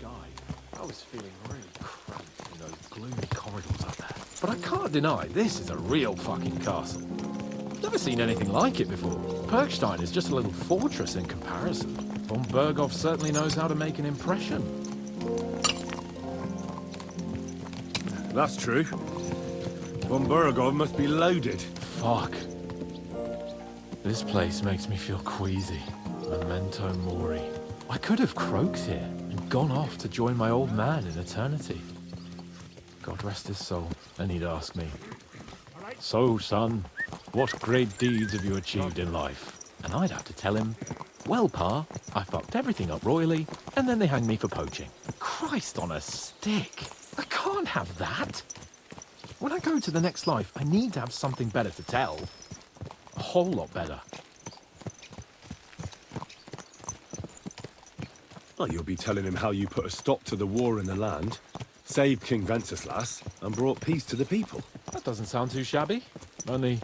sky. I was feeling really cramped in those gloomy corridors up there. But I can't deny, this is a real fucking castle. I've never seen anything like it before. Perkstein is just a little fortress in comparison. Von Berghoff certainly knows how to make an impression. That's true. Von Berghoff must be loaded. Fuck. This place makes me feel queasy. Memento mori. I could have croaked here and gone off to join my old man in eternity. God rest his soul. And he'd ask me, "So, son, what great deeds have you achieved in life?" And I'd have to tell him, "Well, Pa, I fucked everything up royally, and then they hanged me for poaching." Christ on a stick. I can't have that. When I go to the next life, I need to have something better to tell. A whole lot better. Well, you'll be telling him how you put a stop to the war in the land, saved King Venceslas, and brought peace to the people. That doesn't sound too shabby. Only,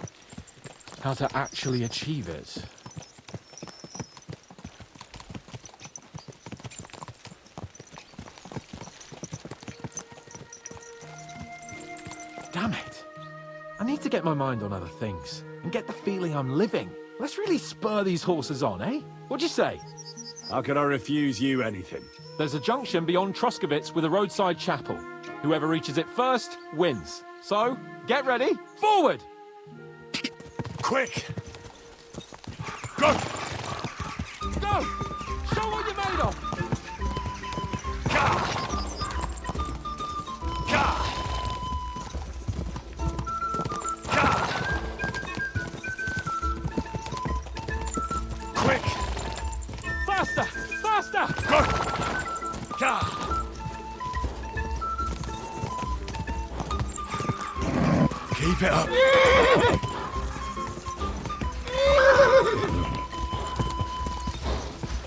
how to actually achieve it. Damn it. I need to get my mind on other things, and get the feeling I'm living. Let's really spur these horses on, eh? What'd you say? How can I refuse you anything? There's a junction beyond Troskovitz with a roadside chapel. Whoever reaches it first, wins. So, get ready, forward! Quick! Go! Go! Show what you're made of! Gah! Gah! Gah! Quick! Faster! Faster! Go! Gah! Keep it up!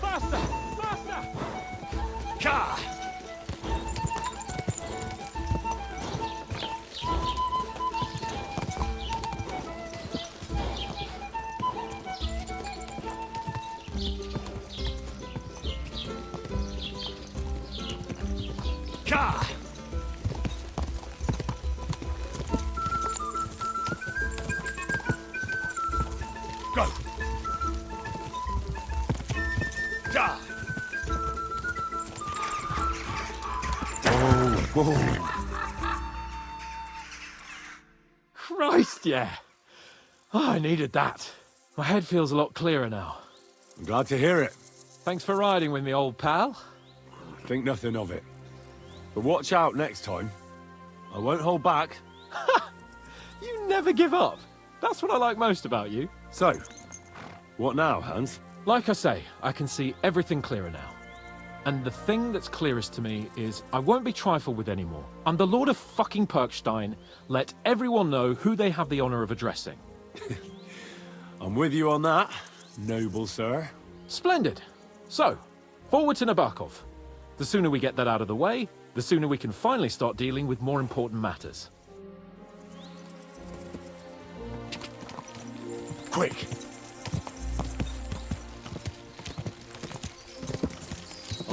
Faster! Faster! Gah! Gah! Go! Gah! Oh, Christ, yeah. Oh, I needed that. My head feels a lot clearer now. I'm glad to hear it. Thanks for riding with me, old pal. Think nothing of it. But watch out next time. I won't hold back. You never give up. That's what I like most about you. So, what now, Hans? Like I say, I can see everything clearer now. And the thing that's clearest to me is I won't be trifled with anymore. I'm the Lord of fucking Perkstein. Let everyone know who they have the honor of addressing. I'm with you on that, noble sir. Splendid. So, forward to Nabokov. The sooner we get that out of the way, the sooner we can finally start dealing with more important matters. Quick!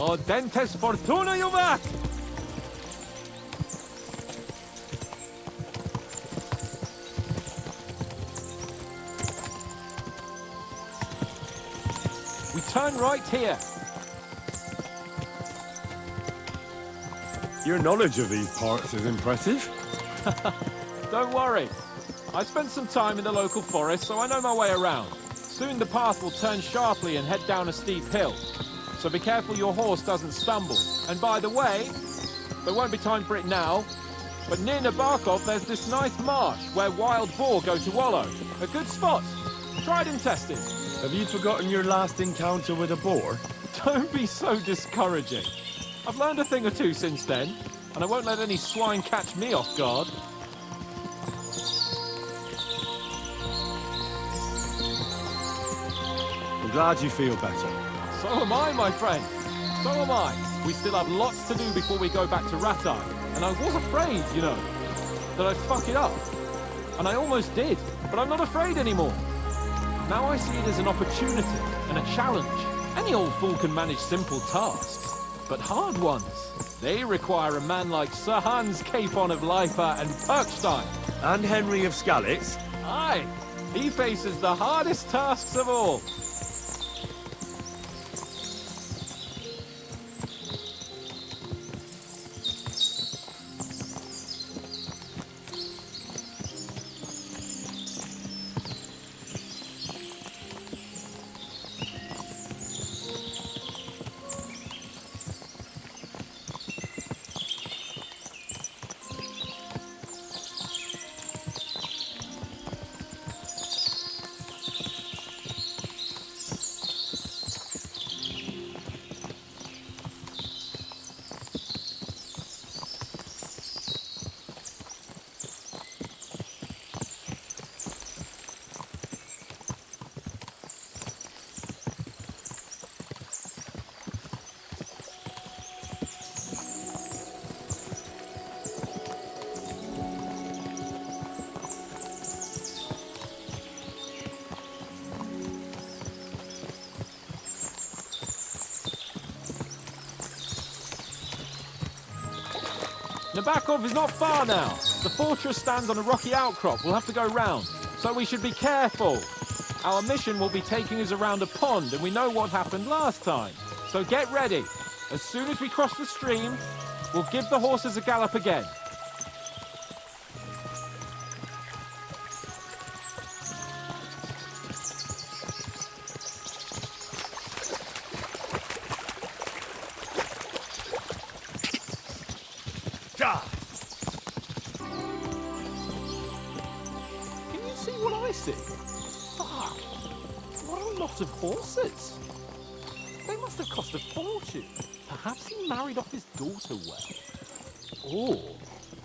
Oh, Dentes Fortuna, you back! We turn right here. Your knowledge of these parts is impressive. Don't worry. I spent some time in the local forest, so I know my way around. Soon the path will turn sharply and head down a steep hill. So be careful your horse doesn't stumble. And by the way, there won't be time for it now, but near Nabokov there's this nice marsh where wild boar go to wallow. A good spot. Tried and tested. Have you forgotten your last encounter with a boar? Don't be so discouraging. I've learned a thing or two since then, and I won't let any swine catch me off guard. I'm glad you feel better. So am I, my friend. So am I. We still have lots to do before we go back to Ratai. And I was afraid, you know, that I'd fuck it up. And I almost did, but I'm not afraid anymore. Now I see it as an opportunity and a challenge. Any old fool can manage simple tasks. but hard ones. They require a man like Sir Hans Capon of Lipa and Perkstein. And Henry of Skalitz. Aye, he faces the hardest tasks of all. Nabokov is not far now. The fortress stands on a rocky outcrop. We'll have to go round, so we should be careful. Our mission will be taking us around a pond, and we know what happened last time. So get ready. As soon as we cross the stream, we'll give the horses a gallop again. Can you see what I see? Fuck! What a lot of horses! They must have cost a fortune. Perhaps he married off his daughter well. Or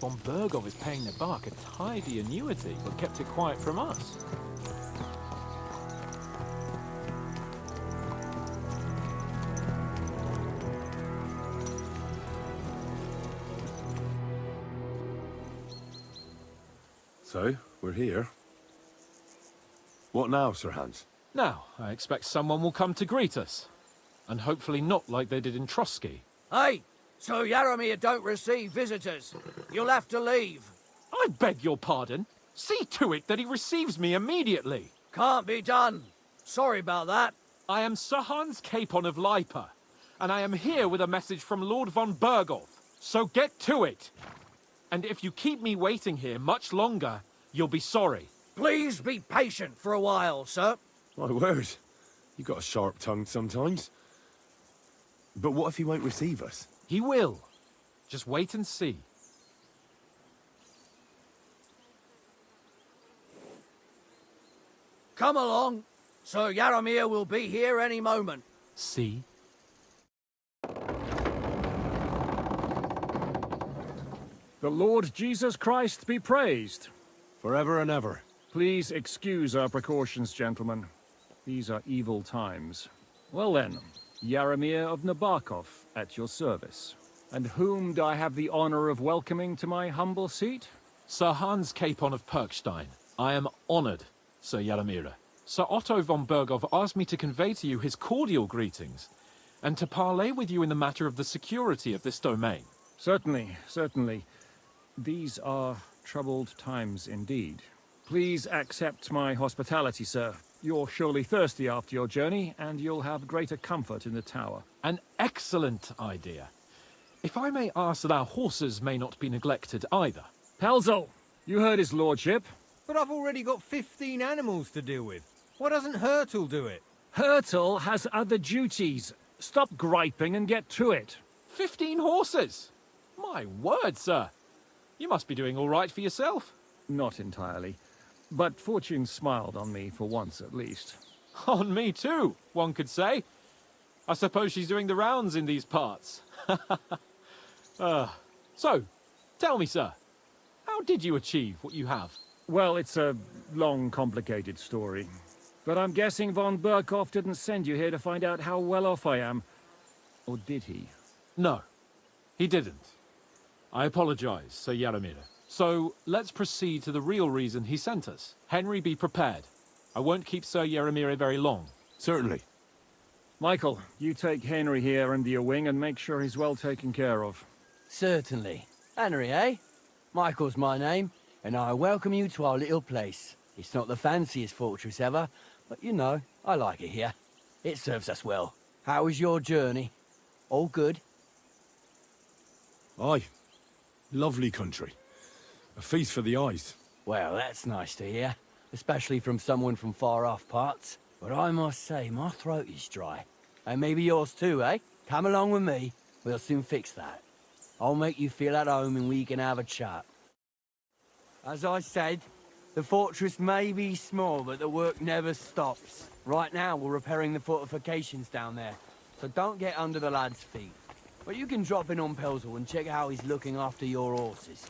von Bergov is paying Nabok a tidy annuity, but kept it quiet from us. So, we're here. What now, Sir Hans? Now, I expect someone will come to greet us. And hopefully not like they did in Trotsky. Hey, so Yaromir don't receive visitors. You'll have to leave. I beg your pardon. See to it that he receives me immediately. Can't be done. Sorry about that. I am Sir Hans Capon of Lipa, and I am here with a message from Lord von Bergov. So get to it. And if you keep me waiting here much longer, you'll be sorry. Please be patient for a while, sir. My word. You got a sharp tongue sometimes. But what if he won't receive us? He will. Just wait and see. Come along. Sir Yaromir will be here any moment. See? The Lord Jesus Christ be praised. Forever and ever. Please excuse our precautions, gentlemen. These are evil times. Well then, Yaromir of Nabokov, at your service. And whom do I have the honor of welcoming to my humble seat? Sir Hans Capon of Perkstein. I am honored, Sir Yaromir. Sir Otto von Bergov asked me to convey to you his cordial greetings, and to parley with you in the matter of the security of this domain. Certainly, certainly. These are troubled times indeed. Please accept my hospitality, sir. You're surely thirsty after your journey, and you'll have greater comfort in the tower. An excellent idea. If I may ask that our horses may not be neglected either. Pelzo, you heard his lordship. But I've already got 15 animals to deal with. Why doesn't Hurtle do it? Hurtle has other duties. Stop griping and get to it. 15 horses! My word, sir. You must be doing all right for yourself. Not entirely. But fortune smiled on me for once at least. On me too, one could say. I suppose she's doing the rounds in these parts. So, tell me, sir, how did you achieve what you have? Well, it's a long, complicated story. But I'm guessing von Berkhoff didn't send you here to find out how well off I am. Or did he? No, he didn't. I apologize, Sir Yaromir. So, let's proceed to the real reason he sent us. Henry, be prepared. I won't keep Sir Yaromir very long. Certainly. Michael, you take Henry here under your wing and make sure he's well taken care of. Certainly. Henry, eh? Michael's my name, and I welcome you to our little place. It's not the fanciest fortress ever, but you know, I like it here. It serves us well. How was your journey? All good? Aye. Lovely country. A feast for the eyes. Well, that's nice to hear, especially from someone from far-off parts. But I must say, my throat is dry. And maybe yours too, eh? Come along with me. We'll soon fix that. I'll make you feel at home and we can have a chat. As I said, the fortress may be small, but the work never stops. Right now, we're repairing the fortifications down there, so don't get under the lad's feet. But you can drop in on Pelzel and check how he's looking after your horses.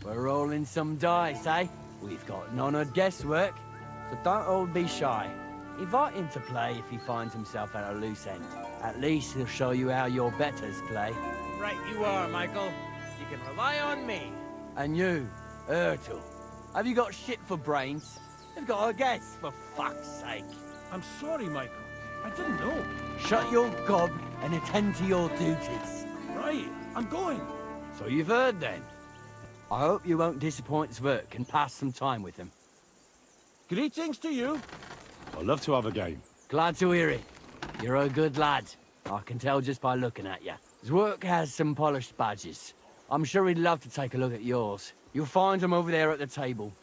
We're rolling some dice, eh? We've got none of guesswork, so don't all be shy. Invite him to play if he finds himself at a loose end. At least he'll show you how your betters play. Right you are, Michael. You can rely on me. And you, Ertul, have you got shit for brains? You've got a guess, for fuck's sake. I'm sorry, Michael. I didn't know. Shut your gob and attend to your duties. Right, I'm going. So you've heard then. I hope you won't disappoint Zwerk and pass some time with him. Greetings to you. I'd love to have a game. Glad to hear it. You're a good lad. I can tell just by looking at you. Zwerk has some polished badges. I'm sure he'd love to take a look at yours. You'll find him over there at the table.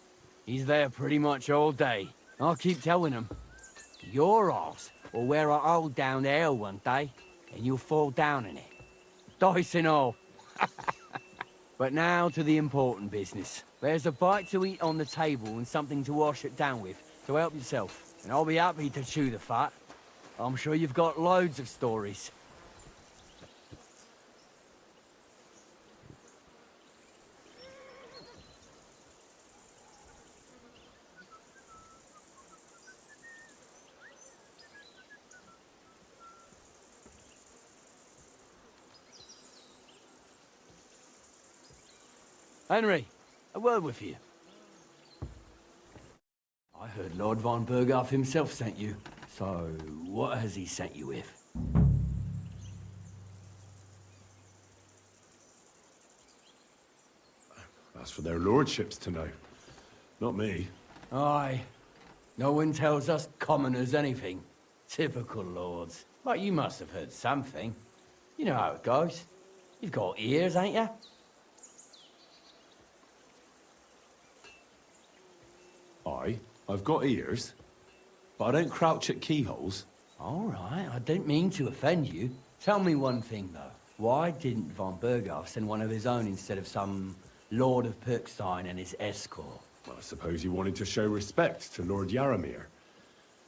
He's there pretty much all day. I'll keep telling him. Your arse will wear a hole down the ale one day, and you'll fall down in it. Dice and all. But now to the important business. There's a bite to eat on the table and something to wash it down with, so help yourself. And I'll be happy to chew the fat. I'm sure you've got loads of stories. Henry, a word with you. I heard Lord von Berghoff himself sent you. So, what has he sent you with? That's for their lordships to know. Not me. Aye. No one tells us commoners anything. Typical lords. But you must have heard something. You know how it goes. You've got ears, ain't you? Aye, I've got ears, but I don't crouch at keyholes. All right, I didn't mean to offend you. Tell me one thing, though. Why didn't von Berghoff send one of his own instead of some Lord of Perkstein and his escort? Well, I suppose he wanted to show respect to Lord Yaramir.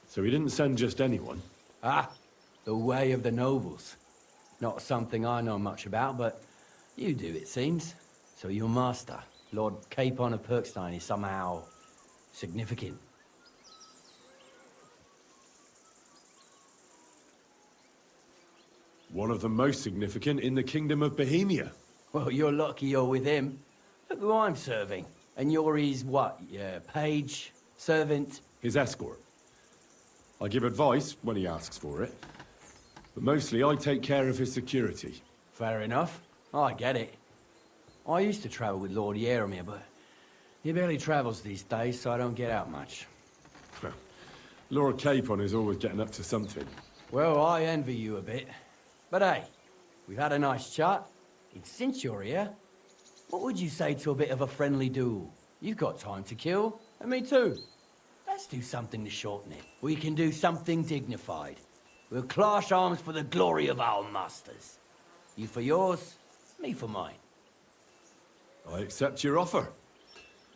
So he didn't send just anyone. Ah, the way of the nobles. Not something I know much about, but you do, it seems. So your master, Lord Capon of Perkstein, is somehow significant. One of the most significant in the Kingdom of Bohemia. Well, you're lucky you're with him. Look who I'm serving. And you're his, what, page, servant? His escort. I give advice when he asks for it. But mostly I take care of his security. Fair enough. I get it. I used to travel with Lord Yaramir, but he barely travels these days, so I don't get out much. Lord Capon is always getting up to something. Well, I envy you a bit. But hey, we've had a nice chat. And since you're here, what would you say to a bit of a friendly duel? You've got time to kill, and me too. Let's do something to shorten it. We can do something dignified. We'll clash arms for the glory of our masters. You for yours, me for mine. I accept your offer.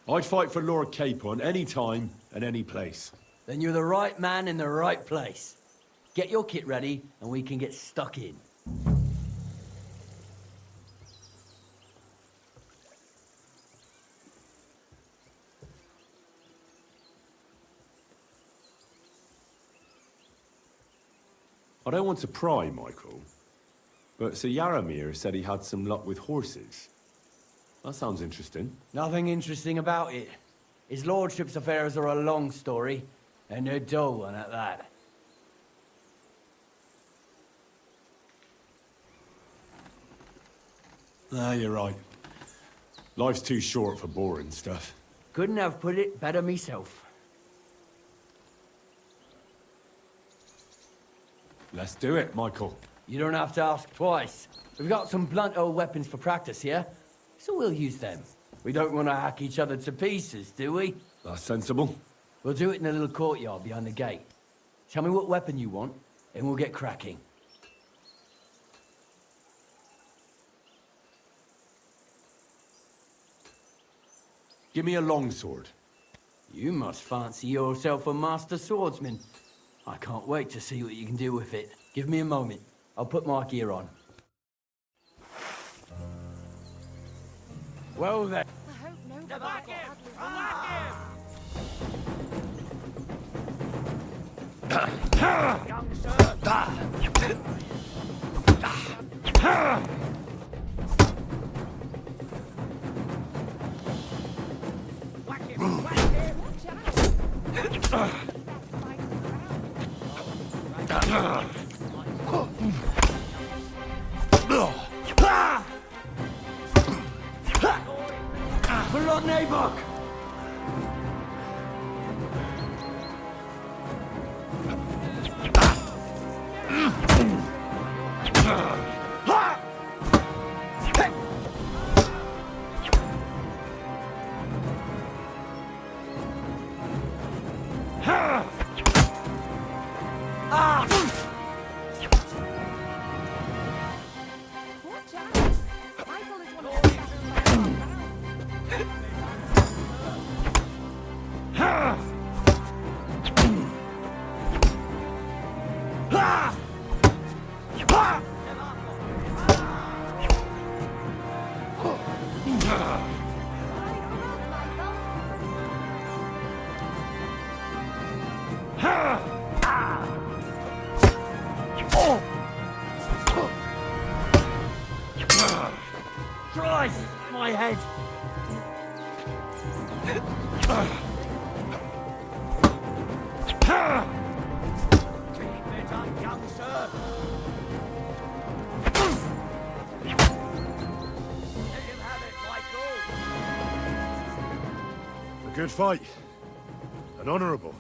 I'd fight for Lord Capon any time and any place. Then you're the right man in the right place. Get your kit ready, and we can get stuck in. I don't want to pry, Michael, but Sir Yaramir said he had some luck with horses. That sounds interesting. Nothing interesting about it. His lordship's affairs are a long story, and a dull one at that. Ah, you're right. Life's too short for boring stuff. Couldn't have put it better myself. Let's do it, Michael. You don't have to ask twice. We've got some blunt old weapons for practice here, so we'll use them. We don't want to hack each other to pieces, do we? That's sensible. We'll do it in a little courtyard behind the gate. Tell me what weapon you want, and we'll get cracking. Give me a longsword. You must fancy yourself a master swordsman. I can't wait to see what you can do with it. Give me a moment. I'll put my gear on. Well then. I hope nobody got Put it on neighbor! Watch out! Michael is one of the better players around. Christ! My head! Keep it up, young sir! Let him have it, Michael! A good fight. An honourable.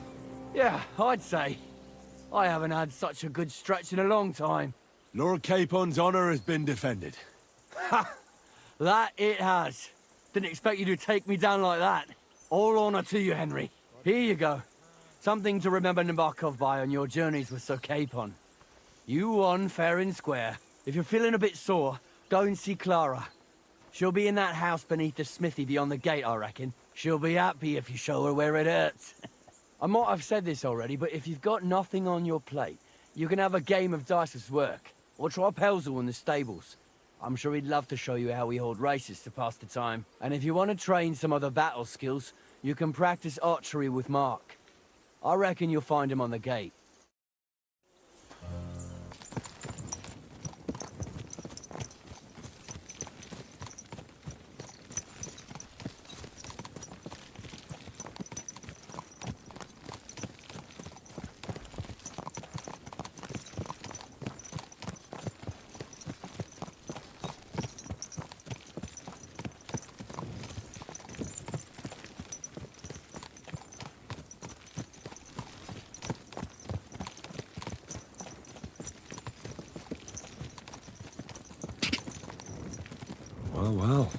Yeah, I'd say. I haven't had such a good stretch in a long time. Lord Capon's honour has been defended. That it has. Didn't expect you to take me down like that. All honor to you, Henry. Here you go. Something to remember Nabokov by on your journeys with Sir Capon. You won fair and square. If you're feeling a bit sore, go and see Clara. She'll be in that house beneath the smithy beyond the gate, I reckon. She'll be happy if you show her where it hurts. I might have said this already, but if you've got nothing on your plate, you can have a game of dice's work. Or try Pelzel in the stables. I'm sure he'd love to show you how we hold races to pass the time. And if you want to train some other battle skills, you can practice archery with Mark. I reckon you'll find him on the gate. Well, well.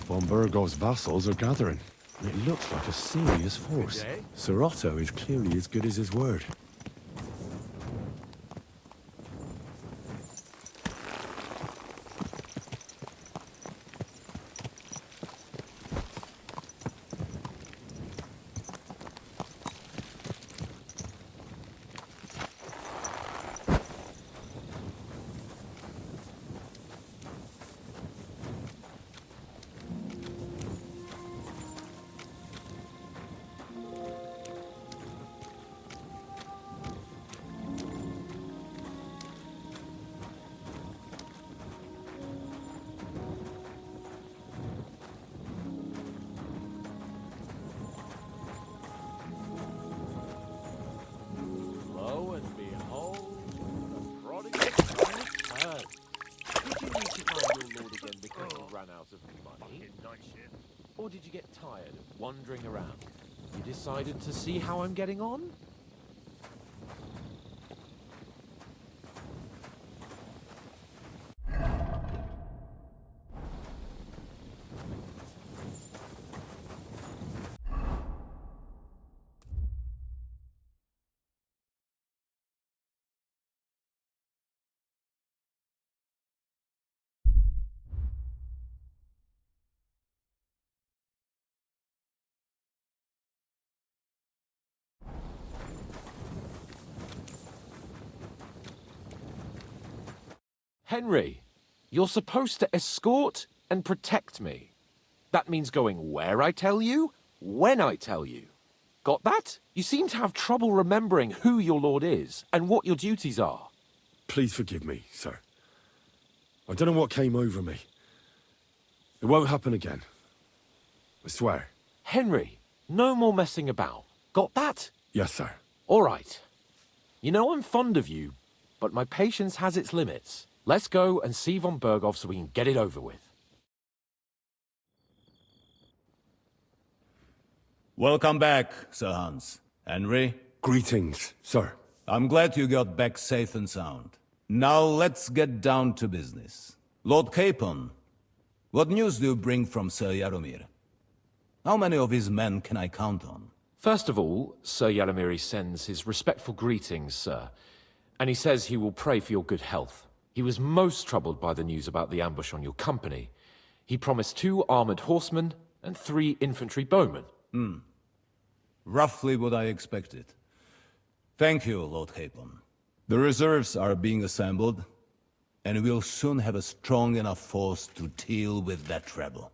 Von Burgov's vassals are gathering. It looks like a serious force. Sir Otto is clearly as good as his word. wandering around. You decided to see how I'm getting on? Henry, you're supposed to escort and protect me. That means going where I tell you, when I tell you. Got that? You seem to have trouble remembering who your lord is and what your duties are. Please forgive me, sir. I don't know what came over me. It won't happen again. I swear. Henry, no more messing about. Got that? Yes, sir. All right. You know I'm fond of you, but my patience has its limits. Let's go and see von Berghoff so we can get it over with. Welcome back, Sir Hans. Henry, Greetings, sir. I'm glad you got back safe and sound. Now let's get down to business. Lord Capon, what news do you bring from Sir Jaromir? How many of his men can I count on? First of all, Sir Jaromir sends his respectful greetings, sir. And he says he will pray for your good health. He was most troubled by the news about the ambush on your company. He promised 2 armored horsemen and 3 infantry bowmen. Roughly what I expected. Thank you, Lord Capon. The reserves are being assembled, and we'll soon have a strong enough force to deal with that rebel.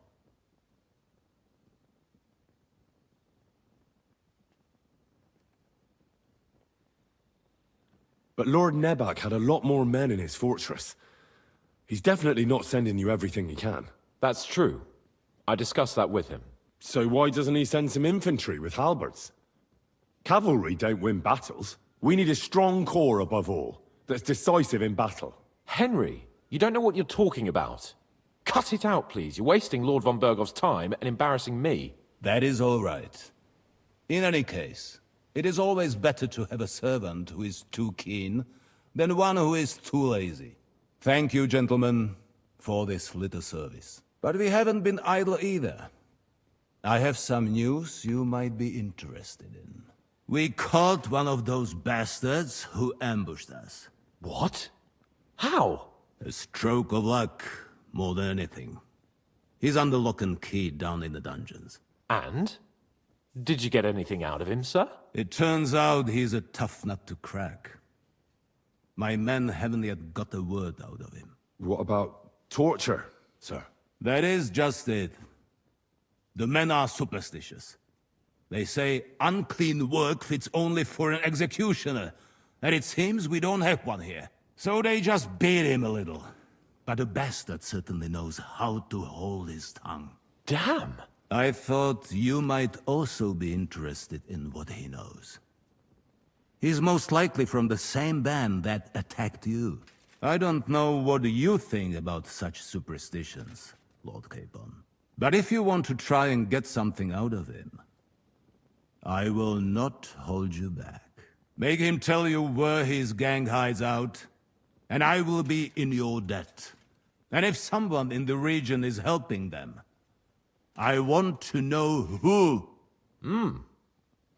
But Lord Nebak had a lot more men in his fortress. He's definitely not sending you everything he can. That's true. I discussed that with him. So why doesn't he send some infantry with halberds? Cavalry don't win battles. We need a strong corps above all, that's decisive in battle. Henry, you don't know what you're talking about. Cut it out, please. You're wasting Lord von Berghoff's time and embarrassing me. That is all right. In any case, it is always better to have a servant who is too keen than one who is too lazy. Thank you, gentlemen, for this little service. But we haven't been idle either. I have some news you might be interested in. We caught one of those bastards who ambushed us. What? How? A stroke of luck, more than anything. He's under lock and key down in the dungeons. And? Did you get anything out of him, sir? It turns out he's a tough nut to crack. My men haven't yet got a word out of him. What about torture, sir? That is just it. The men are superstitious. They say unclean work fits only for an executioner, and it seems we don't have one here. So they just beat him a little. But the bastard certainly knows how to hold his tongue. Damn! I thought you might also be interested in what he knows. He's most likely from the same band that attacked you. I don't know what you think about such superstitions, Lord Capon. But if you want to try and get something out of him, I will not hold you back. Make him tell you where his gang hides out, and I will be in your debt. And if someone in the region is helping them, I want to know who.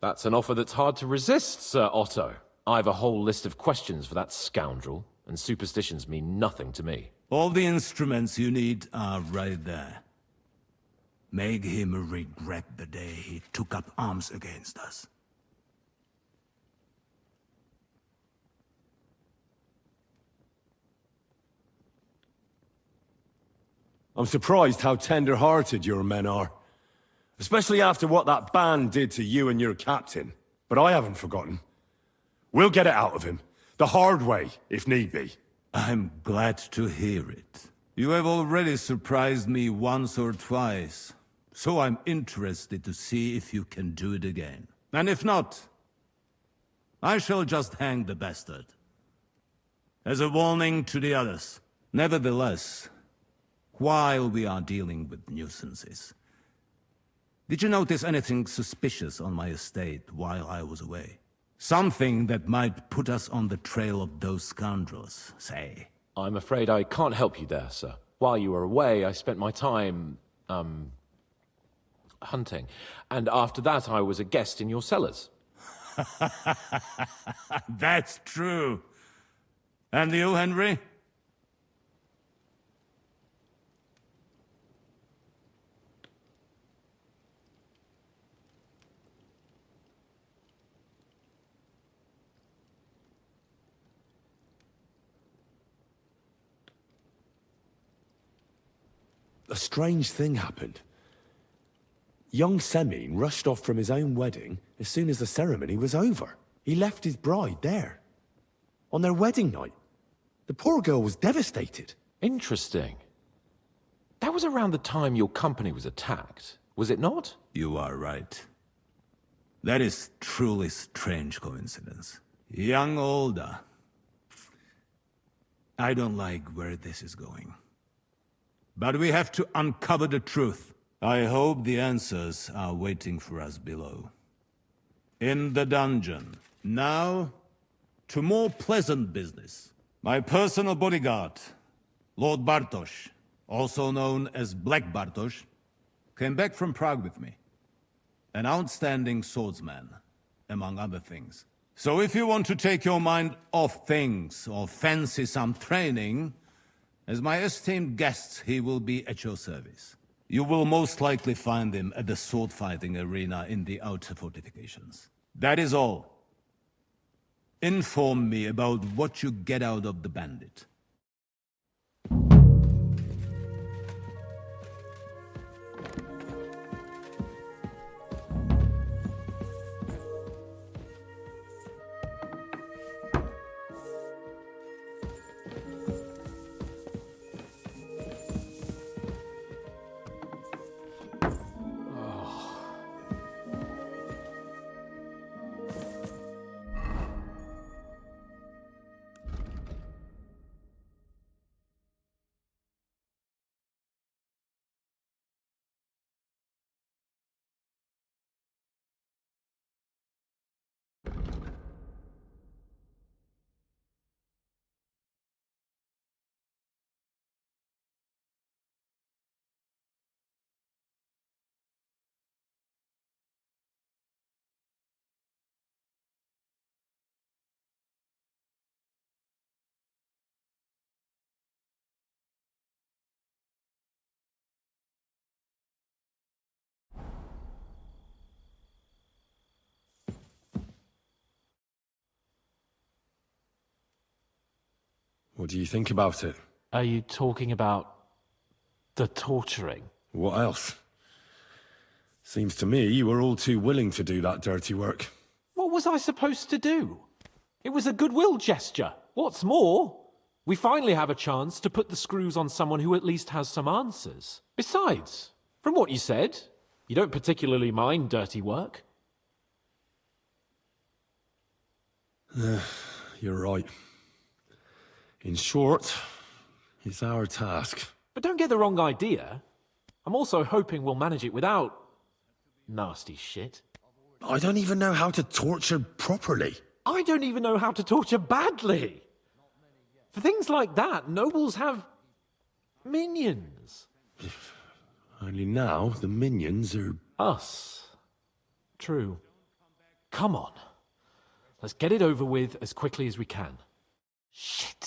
That's an offer that's hard to resist, Sir Otto. I've a whole list of questions for that scoundrel, and superstitions mean nothing to me. All the instruments you need are right there. Make him regret the day he took up arms against us. I'm surprised how tender-hearted your men are. Especially after what that band did to you and your captain. But I haven't forgotten. We'll get it out of him. The hard way, if need be. I'm glad to hear it. You have already surprised me once or twice, so I'm interested to see if you can do it again. And if not, I shall just hang the bastard. As a warning to the others. Nevertheless, while we are dealing with nuisances, Did you notice anything suspicious on my estate while I was away? Something that might put us on the trail of those scoundrels, say. I'm afraid I can't help you there, sir. While you were away, I spent my time, hunting. And after that, I was a guest in your cellars. That's true. And you, Henry? A strange thing happened. Young Semine rushed off from his own wedding as soon as the ceremony was over. He left his bride there. On their wedding night. The poor girl was devastated. Interesting. That was around the time your company was attacked, was it not? You are right. That is truly strange coincidence. Young Olda. I don't like where this is going. But we have to uncover the truth. I hope the answers are waiting for us below. In the dungeon. Now, to more pleasant business. My personal bodyguard, Lord Bartosz, also known as Black Bartosz, came back from Prague with me. An outstanding swordsman, among other things. So if you want to take your mind off things or fancy some training, as my esteemed guest, he will be at your service. You will most likely find him at the sword-fighting arena in the outer fortifications. That is all. Inform me about what you get out of the bandit. What do you think about it? Are you talking about the torturing? What else? Seems to me you were all too willing to do that dirty work. What was I supposed to do? It was a goodwill gesture. What's more, we finally have a chance to put the screws on someone who at least has some answers. Besides, from what you said, you don't particularly mind dirty work. You're right. In short, it's our task. But don't get the wrong idea. I'm also hoping we'll manage it without nasty shit. I don't even know how to torture properly. I don't even know how to torture badly. For things like that, nobles have minions. Only now the minions are... Us. True. Come on. Let's get it over with as quickly as we can. Shit.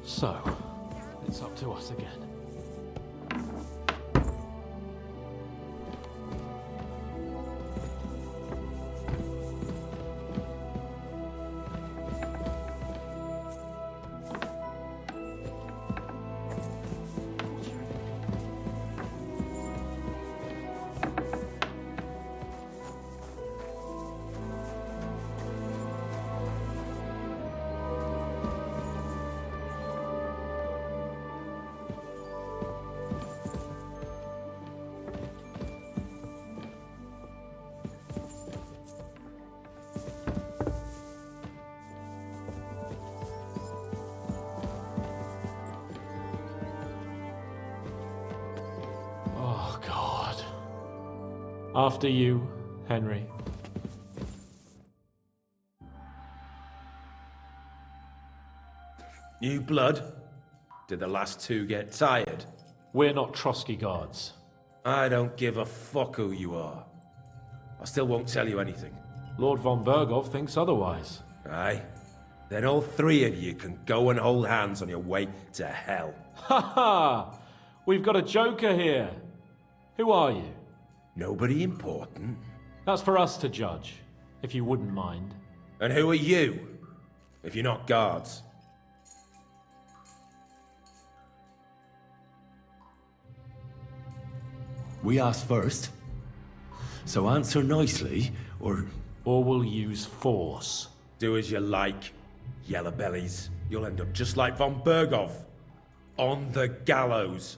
So, it's up to us again. After you, Henry. New blood? Did the last two get tired? We're not Trotsky guards. I don't give a fuck who you are. I still won't tell you anything. Lord von Bergov thinks otherwise. Aye? Then all three of you can go and hold hands on your way to hell. Ha ha! We've got a joker here. Who are you? Nobody important. That's for us to judge, if you wouldn't mind. And who are you? If you're not guards. We asked first. So answer nicely, or... Or we'll use force. Do as you like, yellow bellies. You'll end up just like von Bergov. On the gallows.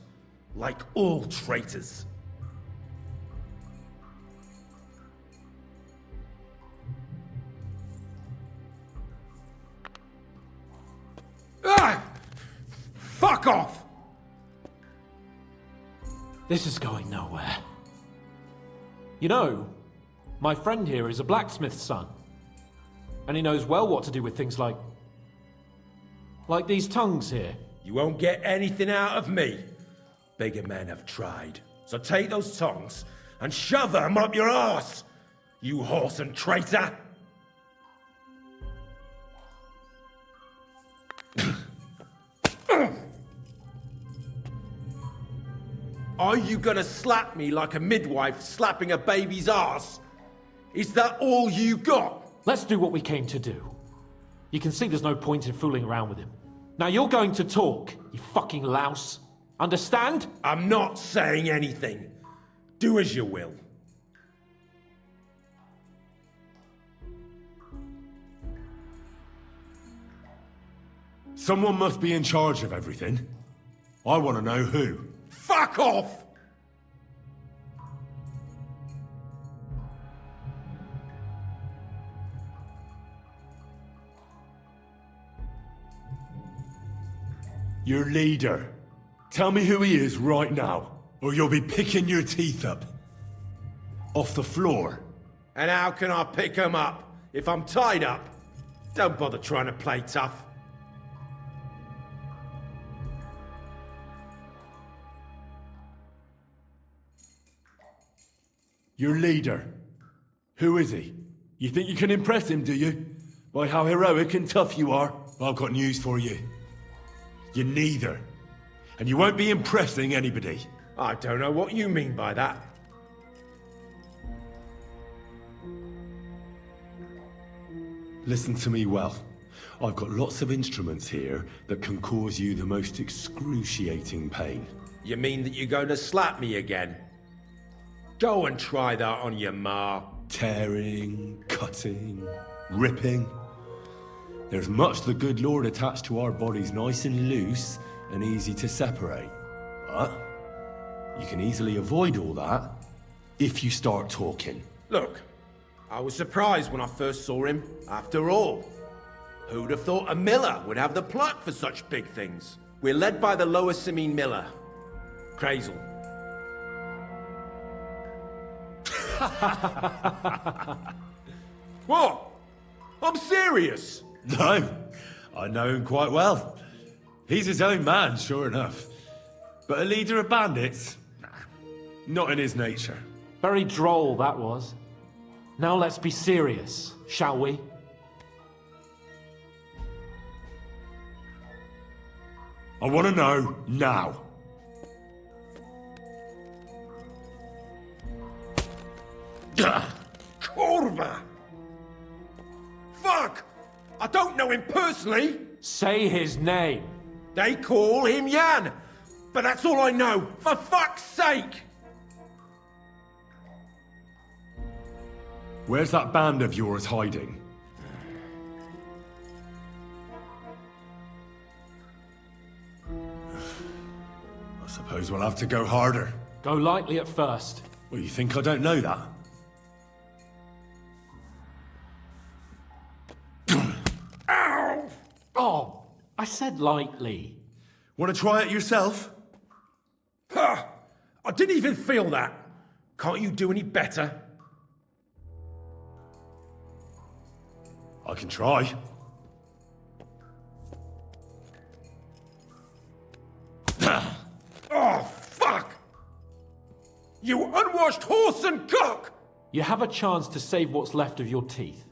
Like all traitors. Ah! Fuck off! This is going nowhere. You know, my friend here is a blacksmith's son. And he knows well what to do with things like these tongues here. You won't get anything out of me. Bigger men have tried. So take those tongs and shove them up your arse, you horse and traitor! Are you gonna slap me like a midwife slapping a baby's arse? Is that all you got? Let's do what we came to do. You can see there's no point in fooling around with him. Now you're going to talk, you fucking louse. Understand? I'm not saying anything. Do as you will. Someone must be in charge of everything. I want to know who. Fuck off! Your leader. Tell me who he is right now, or you'll be picking your teeth up. Off the floor. And how can I pick 'em up if I'm tied up? Don't bother trying to play tough. Your leader. Who is he? You think you can impress him, do you? By how heroic and tough you are? I've got news for you. You're neither. And you won't be impressing anybody. I don't know what you mean by that. Listen to me well. I've got lots of instruments here that can cause you the most excruciating pain. You mean that you're going to slap me again? Go and try that on your ma. Tearing, cutting, ripping. There's much the good Lord attached to our bodies nice and loose and easy to separate. But you can easily avoid all that if you start talking. Look, I was surprised when I first saw him. After all, who'd have thought a miller would have the pluck for such big things? We're led by the Lower Simene Miller, Crazel. What? I'm serious. No, I know him quite well. He's his own man, sure enough. But a leader of bandits? Nah, not in his nature. Very droll, that was. Now let's be serious, shall we? I want to know now. Kurva! Fuck! I don't know him personally. Say his name. They call him Jan. But that's all I know. For fuck's sake! Where's that band of yours hiding? I suppose we'll have to go harder. Go lightly at first. Well, you think I don't know that? Ow! Oh, I said lightly. Want to try it yourself? Huh. I didn't even feel that. Can't you do any better? I can try. Oh, fuck! You unwashed horse and cock! You have a chance to save what's left of your teeth.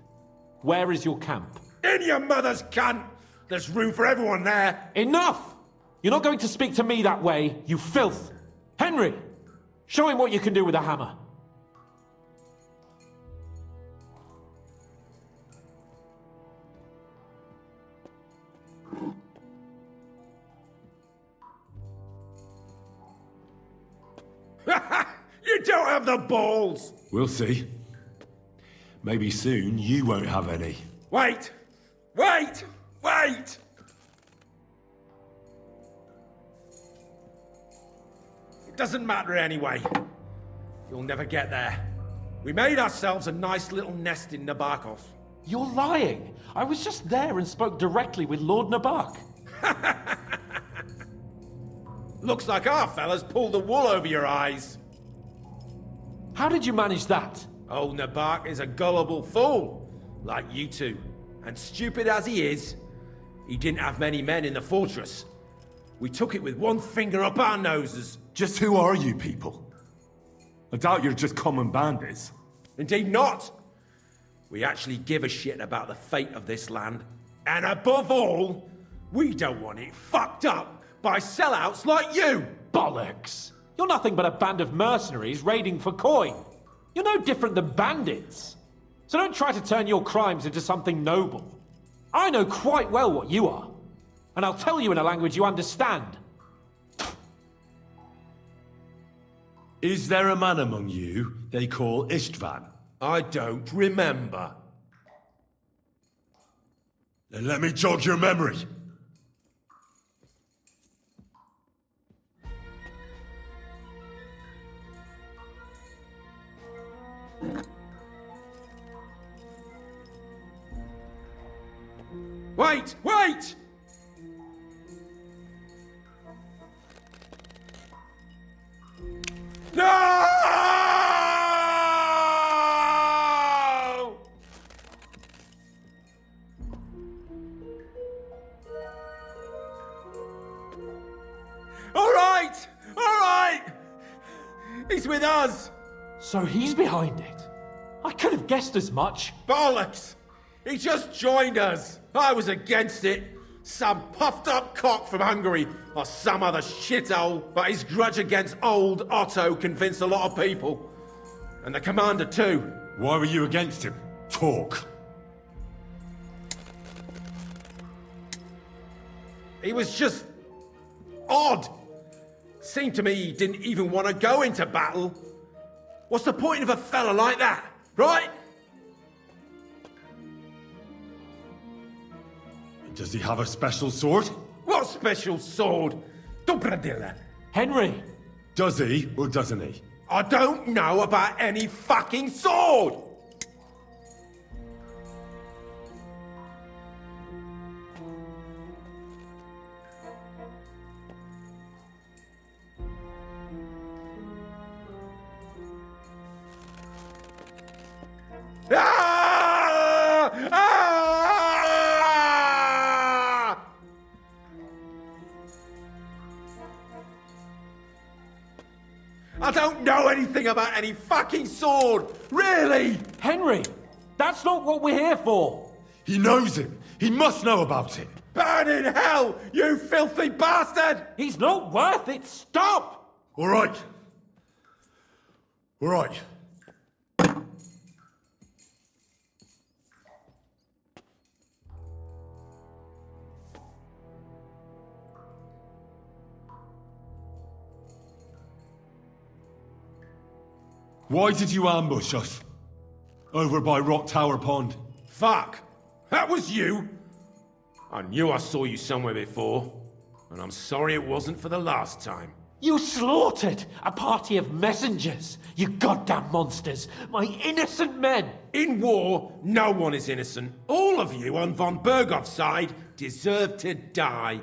Where is your camp? In your mother's cunt! There's room for everyone there! Enough! You're not going to speak to me that way, you filth! Henry! Show him what you can do with a hammer. You don't have the balls! We'll see. Maybe soon you won't have any. Wait! Wait! Wait! It doesn't matter anyway. You'll never get there. We made ourselves a nice little nest in Nabokov. You're lying! I was just there and spoke directly with Lord Nabak. Looks like our fellas pulled the wool over your eyes. How did you manage that? Old Nabak is a gullible fool, like you two. And stupid as he is, he didn't have many men in the fortress. We took it with one finger up our noses. Just who are you people? I doubt you're just common bandits. Indeed not. We actually give a shit about the fate of this land. And above all, we don't want it fucked up by sellouts like you! Bollocks! You're nothing but a band of mercenaries raiding for coin. You're no different than bandits. So don't try to turn your crimes into something noble. I know quite well what you are. And I'll tell you in a language you understand. Is there a man among you they call Istvan? I don't remember. Then let me jog your memory. Wait! Wait! No! All right! All right! He's with us! So he's behind it. I could have guessed as much. Bollocks! He just joined us! I was against it! Some puffed up cock from Hungary, or some other shithole, but his grudge against old Otto convinced a lot of people. And the commander too. Why were you against him? Talk. He was just odd. Seemed to me he didn't even want to go into battle. What's the point of a fella like that, right? Does he have a special sword? What special sword? Dobradilla. Henry! Does he or doesn't he? I don't know about any fucking sword! Ah! Ah! I don't know anything about any fucking sword! Really! Henry! That's not what we're here for! He knows it. He must know about it. Burn in hell, you filthy bastard! He's not worth it! Stop! All right. All right. Why did you ambush us? Over by Rock Tower Pond. Fuck! That was you! I knew I saw you somewhere before, and I'm sorry it wasn't for the last time. You slaughtered a party of messengers! You goddamn monsters! My innocent men! In war, no one is innocent. All of you on von Bergov's side deserve to die.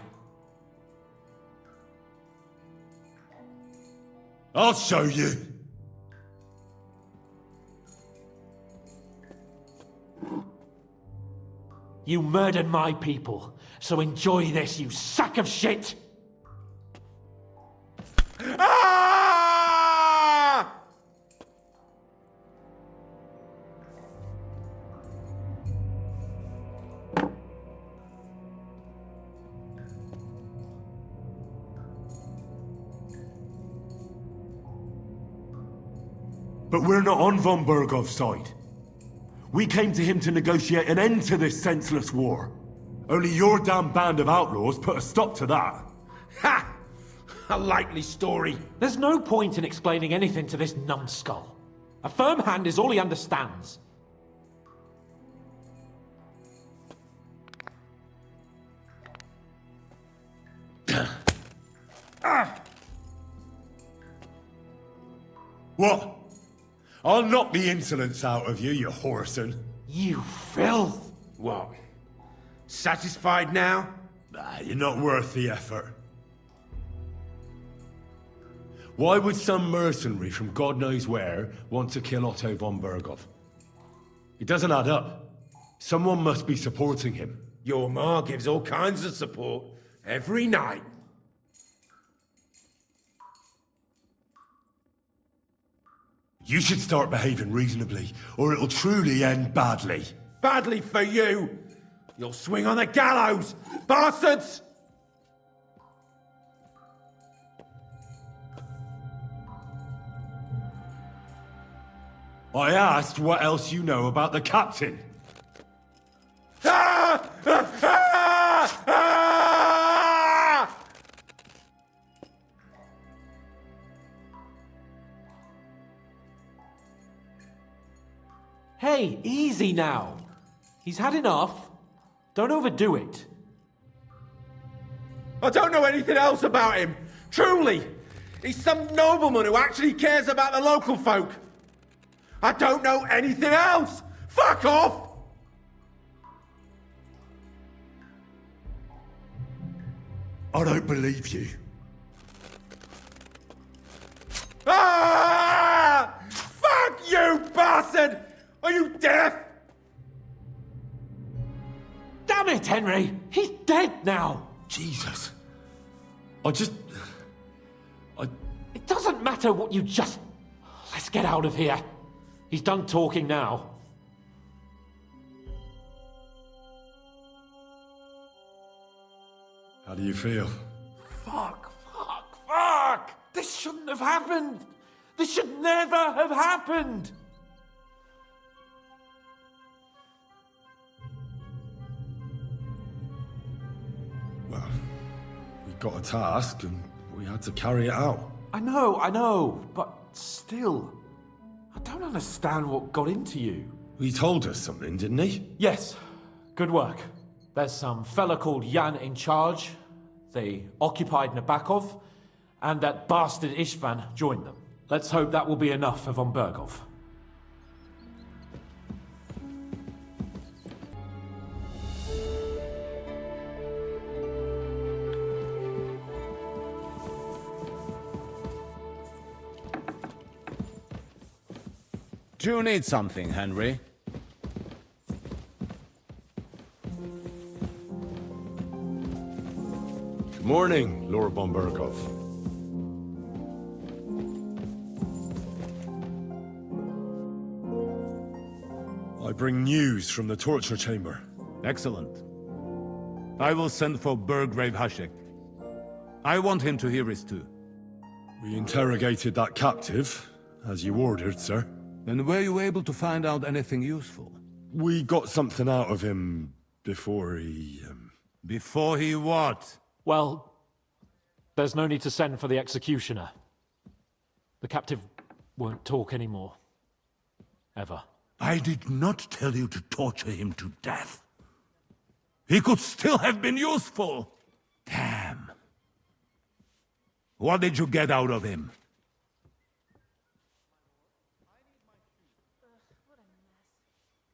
I'll show you. You murdered my people, so enjoy this, you sack of shit! Ah! But we're not on von Bergov's side. We came to him to negotiate an end to this senseless war. Only your damn band of outlaws put a stop to that. Ha! A likely story. There's no point in explaining anything to this numbskull. A firm hand is all he understands. What? I'll knock the insolence out of you, you whoreson. You filth! What? Satisfied now? You're not worth the effort. Why would some mercenary from God knows where want to kill Otto von Berghoff? It doesn't add up. Someone must be supporting him. Your ma gives all kinds of support every night. You should start behaving reasonably, or it'll truly end badly. Badly for you. You'll swing on the gallows, bastards! I asked what else you know about the captain. Ah! Ah! Ah! Ah! Hey, easy now. He's had enough. Don't overdo it. I don't know anything else about him. Truly. He's some nobleman who actually cares about the local folk. I don't know anything else. Fuck off! I don't believe you. Ah! Fuck you, bastard! Are you deaf? Damn it, Henry! He's dead now! Jesus. It doesn't matter what you just... Let's get out of here. He's done talking now. How do you feel? Fuck! This shouldn't have happened! This should never have happened! Well, we got a task and we had to carry it out. I know, but still... I don't understand what got into you. He told us something, didn't he? Yes, good work. There's some fella called Jan in charge. They occupied Nabokov, and that bastard Istvan joined them. Let's hope that will be enough for von Berghoff. Do you need something, Henry? Good morning, Lord von Berghoff. I bring news from the torture chamber. Excellent. I will send for Burgrave Hashek. I want him to hear it too. We interrogated that captive, as you ordered, sir. And were you able to find out anything useful? We got something out of him before he... Before he what? Well, there's no need to send for the executioner. The captive won't talk anymore. Ever. I did not tell you to torture him to death. He could still have been useful. Damn. What did you get out of him?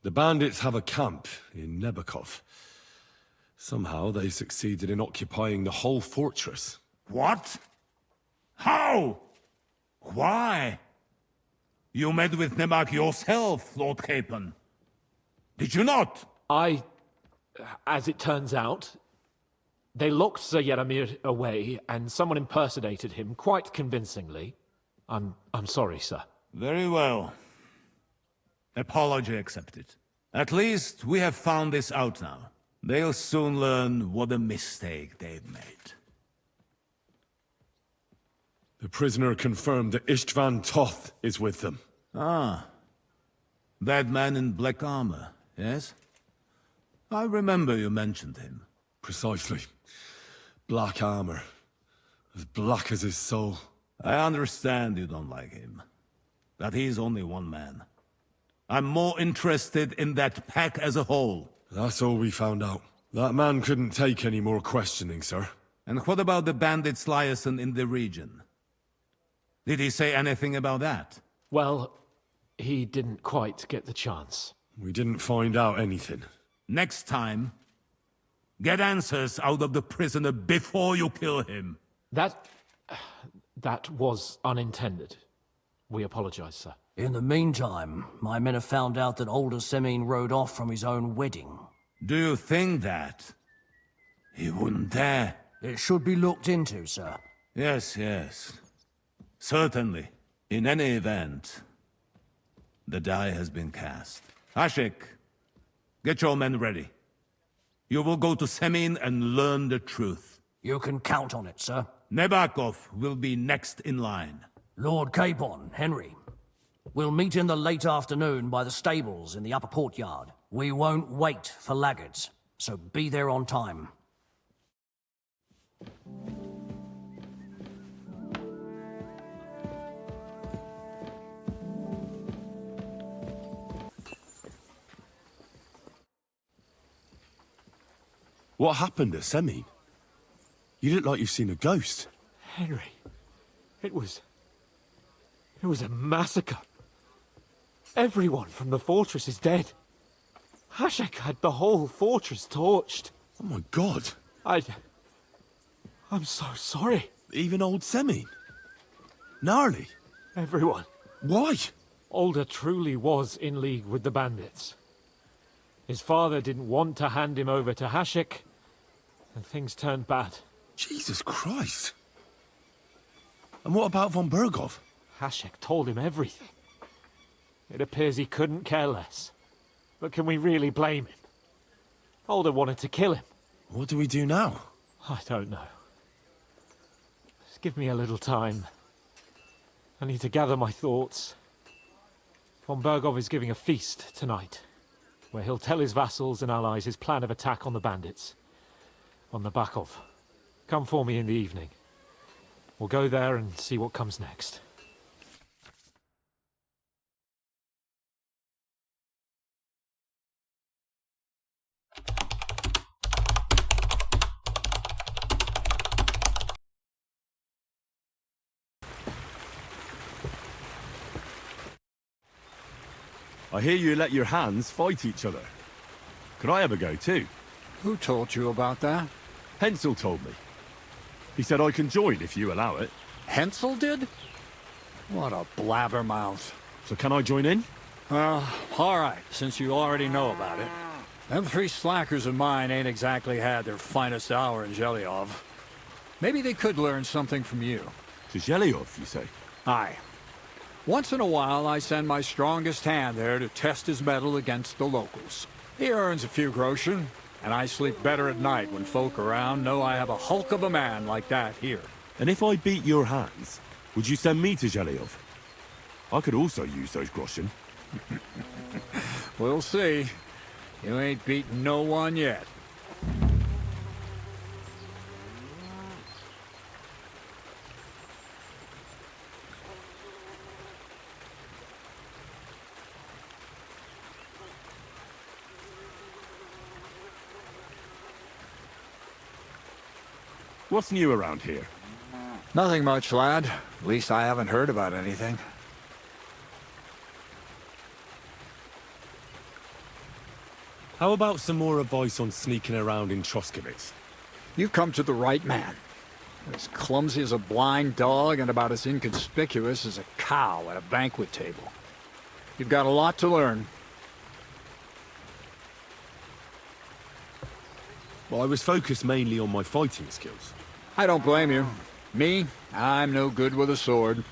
The bandits have a camp in Nebokov. Somehow they succeeded in occupying the whole fortress. What? How? Why? You met with Nemak yourself, Lord Capon. Did you not? I as it turns out, they locked Sir Yaramir away, and someone impersonated him quite convincingly. I'm sorry, sir. Very well. Apology accepted. At least we have found this out now. They'll soon learn what a mistake they've made. The prisoner confirmed that Istvan Toth is with them. Ah. That man in black armor, yes? I remember you mentioned him. Precisely. Black armor. As black as his soul. I understand you don't like him. But he's only one man. I'm more interested in that pack as a whole. That's all we found out. That man couldn't take any more questioning, sir. And what about the bandits liaison in the region? Did he say anything about that? Well, he didn't quite get the chance. We didn't find out anything. Next time, get answers out of the prisoner before you kill him. That was unintended. We apologize, sir. In the meantime, my men have found out that older Semin rode off from his own wedding. Do you think that? He wouldn't dare. It should be looked into, sir. Yes, yes. Certainly. In any event, the die has been cast. Ashik, get your men ready. You will go to Semin and learn the truth. You can count on it, sir. Nebakov will be next in line. Lord Capon, Henry. We'll meet in the late afternoon by the stables in the upper courtyard. We won't wait for laggards, so be there on time. What happened to Semin? You look like you've seen a ghost. Henry, it was a massacre. Everyone from the fortress is dead. Hashek had the whole fortress torched. Oh my god. I'm so sorry. Even old Semin? Gnarly. Everyone. Why? Alder truly was in league with the bandits. His father didn't want to hand him over to Hashek, and things turned bad. Jesus Christ. And what about von Bergov? Hashek told him everything. It appears he couldn't care less. But can we really blame him? Alder wanted to kill him. What do we do now? I don't know. Just give me a little time. I need to gather my thoughts. Von Bergov is giving a feast tonight, where he'll tell his vassals and allies his plan of attack on the bandits. On Nabakov. Come for me in the evening. We'll go there and see what comes next. I hear you let your hands fight each other. Could I have a go too? Who told you about that? Hensel told me. He said I can join if you allow it. Hensel did? What a blabbermouth. So can I join in? All right, since you already know about it. Them three slackers of mine ain't exactly had their finest hour in Zhelyov. Maybe they could learn something from you. To Zhelyov, you say? Aye. Once in a while, I send my strongest hand there to test his mettle against the locals. He earns a few groschen, and I sleep better at night when folk around know I have a hulk of a man like that here. And if I beat your hands, would you send me to Zhelyov? I could also use those groschen. We'll see. You ain't beaten no one yet. What's new around here? Nothing much, lad. At least I haven't heard about anything. How about some more advice on sneaking around in Troskowitz? You've come to the right man. As clumsy as a blind dog and about as inconspicuous as a cow at a banquet table. You've got a lot to learn. Well, I was focused mainly on my fighting skills. I don't blame you. Me, I'm no good with a sword.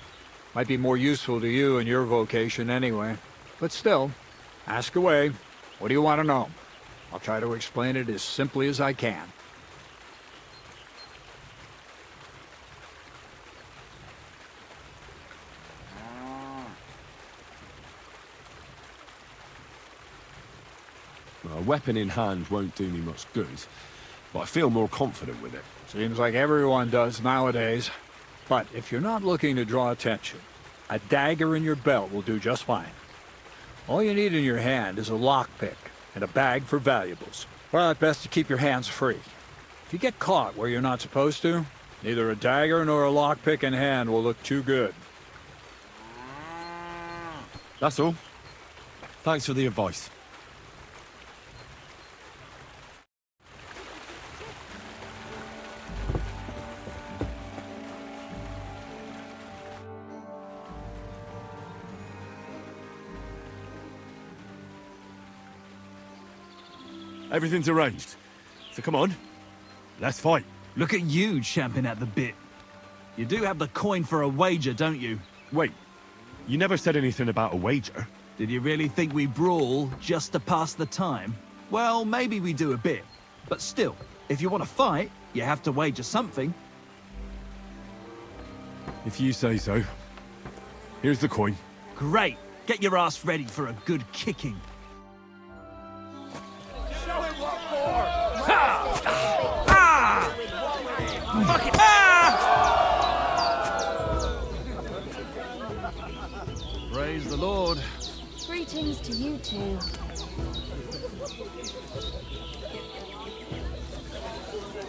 Might be more useful to you in your vocation anyway. But still, ask away. What do you want to know? I'll try to explain it as simply as I can. A weapon in hand won't do me much good, but I feel more confident with it. Seems like everyone does nowadays. But if you're not looking to draw attention, a dagger in your belt will do just fine. All you need in your hand is a lockpick and a bag for valuables. But best to keep your hands free. If you get caught where you're not supposed to, neither a dagger nor a lockpick in hand will look too good. That's all. Thanks for the advice. Everything's arranged. So come on, let's fight. Look at you champing at the bit. You do have the coin for a wager, don't you? Wait, you never said anything about a wager. Did you really think we brawl just to pass the time? Well, maybe we do a bit. But still, if you want to fight, you have to wager something. If you say so. Here's the coin. Great. Get your ass ready for a good kicking. Praise the Lord. Greetings to you too.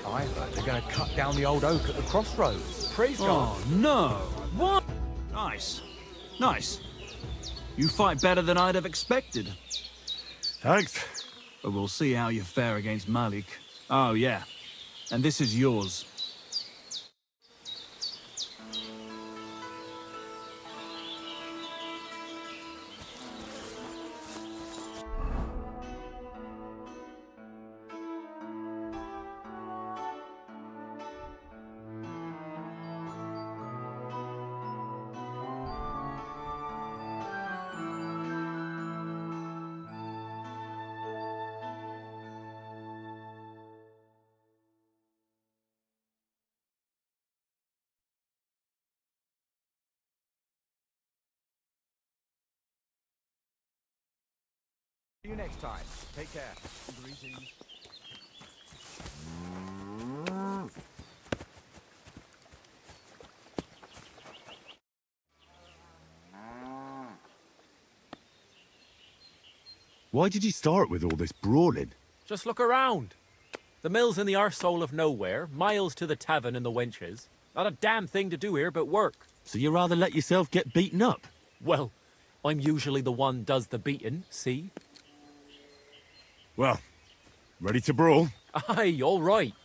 I heard they're going to cut down the old oak at the crossroads. Praise God. Oh, no. What? Nice. Nice. You fight better than I'd have expected. Thanks. But we'll see how you fare against Malik. Oh, yeah. And this is yours. See you next time. Take care. Greetings. Why did you start with all this brawling? Just look around. The mill's in the arsehole of nowhere, miles to the tavern and the wenches. Not a damn thing to do here but work. So you rather let yourself get beaten up? Well, I'm usually the one does the beating, see? Well, ready to brawl? Aye, all right.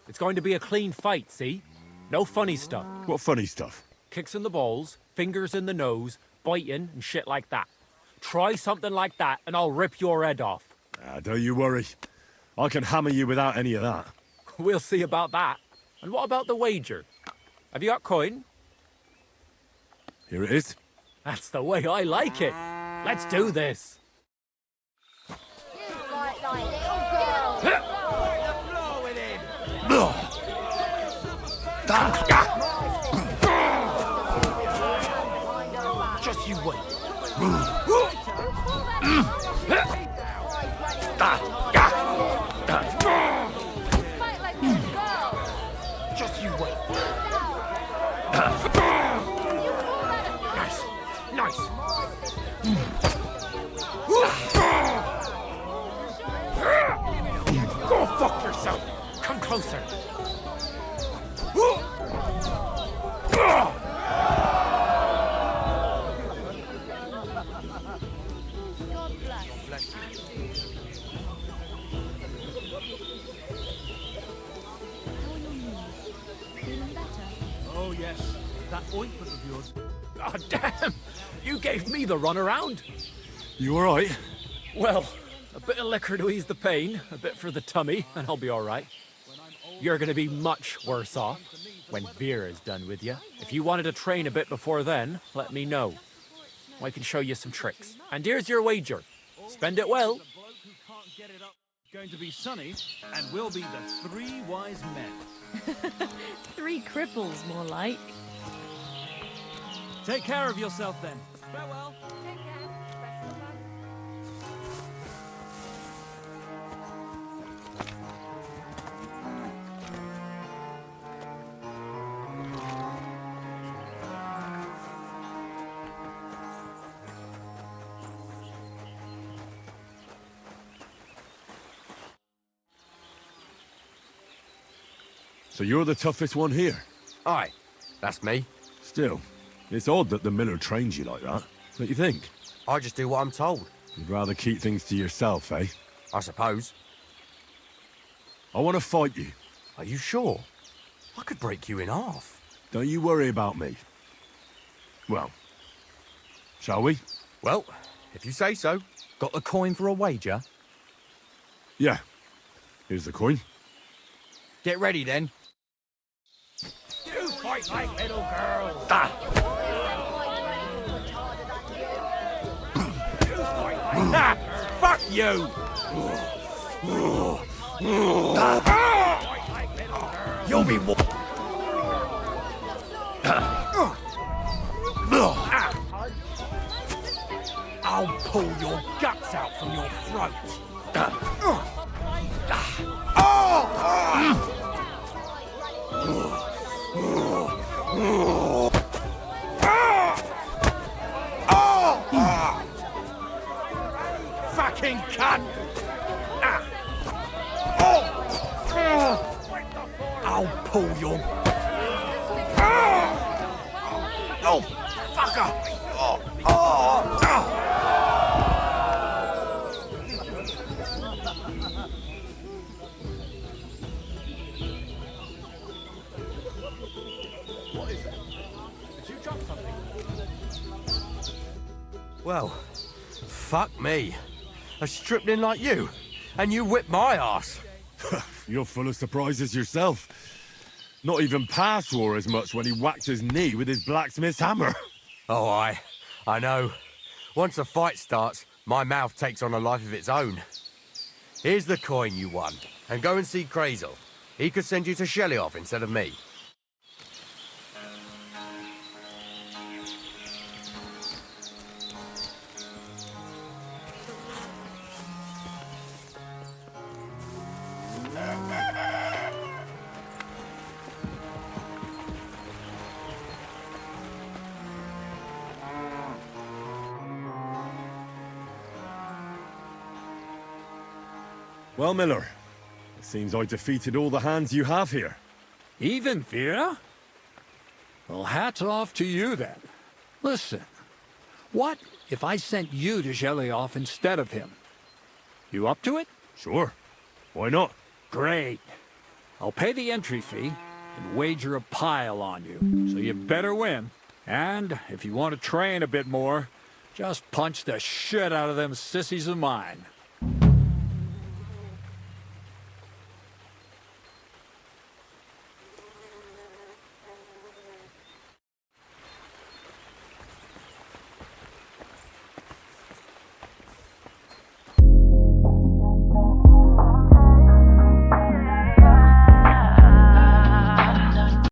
It's going to be a clean fight, see? No funny stuff. What funny stuff? Kicks in the balls, fingers in the nose, biting and shit like that. Try something like that and I'll rip your head off. Don't you worry. I can hammer you without any of that. We'll see about that. And what about the wager? Have you got coin? Here it is. That's the way I like it. Let's do this. Just you wait. Just you wait. Nice. Nice. Go fuck yourself. Come closer. Oh, yes. That ointment of yours. God damn! You gave me the runaround. You all right? Well, A bit of liquor to ease the pain, a bit for the tummy, and I'll be all right. You're gonna be much worse off when Vera's done with you. If you wanted to train a bit before then, let me know. I can show you some tricks. And here's your wager. Spend it well. Going to be sunny, and we'll be the three wise men. 3 cripples, more like. Take care of yourself then. Farewell. Take care. Best of luck. So you're the toughest one here? Aye, that's me. Still, it's odd that the miller trains you like that. Don't you think? I just do what I'm told, You'd rather keep things to yourself, eh? I suppose. I want to fight you. Are you sure? I could break you in half. Don't you worry about me. Well, shall we? Well, if you say so. Got the coin for a wager? Yeah. Here's the coin. Get ready then. You fight like little girls. Fuck you! You'll be I'll pull your guts out from your throat. Fucking cunt! I'll pull your... Oh, fucker! Well, fuck me. A stripling like you, and you whipped my ass. You're full of surprises yourself. Not even Pa swore as much when he whacked his knee with his blacksmith's hammer. Oh, I know. Once a fight starts, my mouth takes on a life of its own. Here's the coin you won, and go and see Crazel. He could send you to Shelioff instead of me. Well, Miller, it seems I defeated all the hands you have here. Even Vera? Well, hats off to you then. Listen, what if I sent you to Shelioff instead of him? You up to it? Sure. Why not? Great. I'll pay the entry fee and wager a pile on you, so you better win. And if you want to train a bit more, just punch the shit out of them sissies of mine.